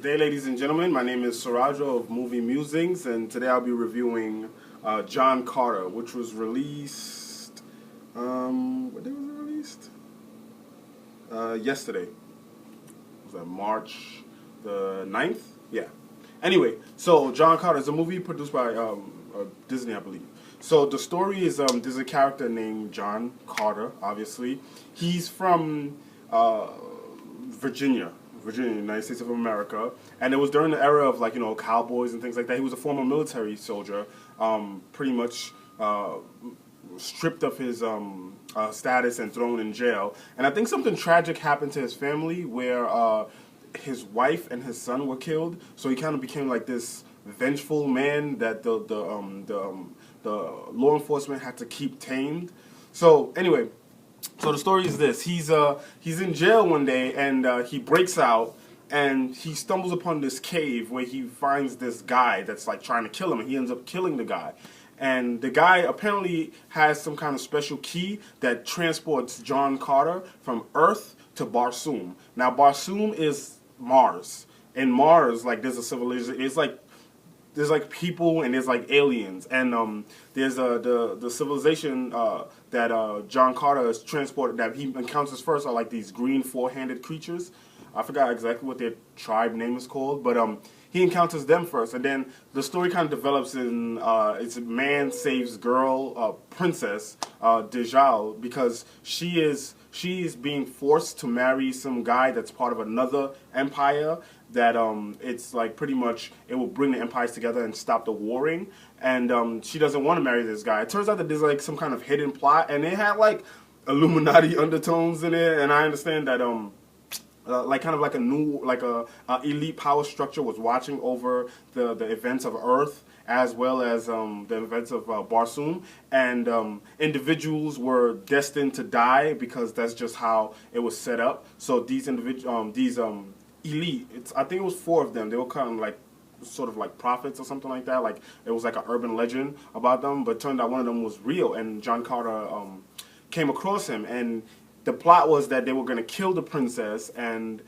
Good day, ladies and gentlemen. My name is Surajo of MovieMusings, and today I'll be reviewing John Carter, which was released. What day was it released? Yesterday. Was that March the 9th? Yeah. Anyway, so John Carter is a movie produced by Disney, I believe. So the story is there's a character named John Carter. Obviously, he's from Virginia, United States of America, and it was during the era of cowboys and things like that. He was a former military soldier, pretty much stripped of his status and thrown in jail. And I think something tragic happened to his family where his wife and his son were killed. So he kind of became like this vengeful man that the law enforcement had to keep tamed. So anyway. So the story is this: he's in jail one day, and he breaks out, and he stumbles upon this cave where he finds this guy that's like trying to kill him, and he ends up killing the guy. And the guy apparently has some kind of special key that transports John Carter from Earth to Barsoom. Now Barsoom is Mars. In Mars, like there's a civilization. There's like people and there's like aliens, and there's the civilization that John Carter is transported, that he encounters first, are like these green four-handed creatures. I forgot exactly what their tribe name is called, but he encounters them first, and then the story kind of develops in it's a man saves girl, princess Dejal, because she is being forced to marry some guy that's part of another empire that it's like pretty much it will bring the empires together and stop the warring, and she doesn't want to marry this guy. It turns out that there's like some kind of hidden plot, and it had like Illuminati undertones in it, and I understand that like kind of like a new elite power structure was watching over the events of Earth as well as the events of Barsoom, and individuals were destined to die because that's just how it was set up. So these elite, I think it was 4 of them. They were kind of like sort of like prophets or something like that. Like it was like an urban legend about them, but it turned out one of them was real, and John Carter came across him, and the plot was that they were going to kill the princess and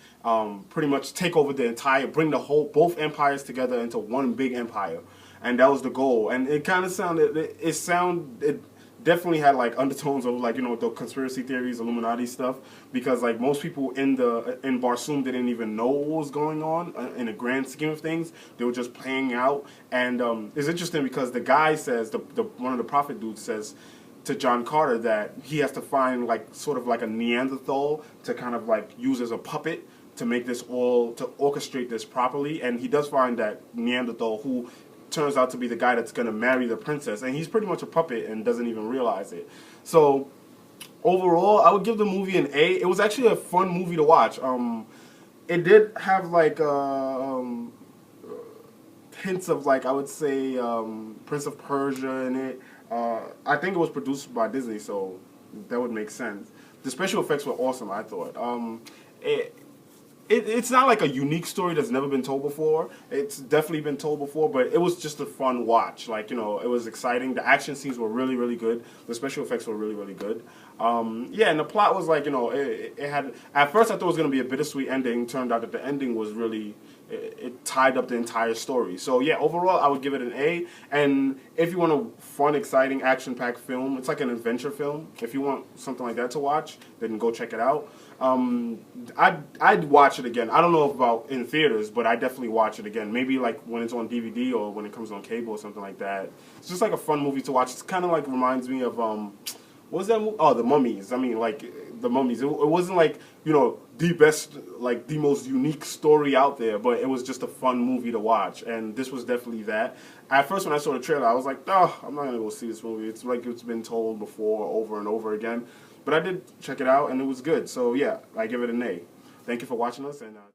pretty much take over the entire, bring both empires together into one big empire, and that was the goal. And it kind of sounded, it definitely had like undertones of like the conspiracy theories, Illuminati stuff, because like most people in Barsoom didn't even know what was going on in the grand scheme of things. They were just playing out, and it's interesting because the guy says, one of the prophet dudes says to John Carter that he has to find like sort of like a Neanderthal to kind of like use as a puppet to make this all, to orchestrate this properly. And he does find that Neanderthal, who turns out to be the guy that's going to marry the princess, and he's pretty much a puppet and doesn't even realize it. So overall, I would give the movie an A. It was actually a fun movie to watch. It did have like hints of like, I would say, Prince of Persia in it. I think it was produced by Disney, so that would make sense. The special effects were awesome, I thought. It's not like a unique story that's never been told before. It's definitely been told before, but it was just a fun watch. Like, it was exciting. The action scenes were really, really good. The special effects were really, really good. Yeah, and the plot was like, it had, at first I thought it was going to be a bittersweet ending. Turned out that the ending was really, it tied up the entire story. So yeah, overall I would give it an A. And if you want a fun, exciting, action-packed film, it's like an adventure film. If you want something like that to watch, then go check it out. I'd watch it again. I don't know about in theaters, but I definitely watch it again. Maybe like when it's on DVD or when it comes on cable or something like that. It's just like a fun movie to watch. It's kind of like reminds me of what was that movie? Oh, The Mummies. I mean, like The Mummies. It wasn't like the best, like the most unique story out there, but it was just a fun movie to watch, and this was definitely that. At first, when I saw the trailer, I was like, oh, I'm not gonna go see this movie. It's like it's been told before, over and over again. But I did check it out, and it was good. So yeah, I give it an A. Thank you for watching us, and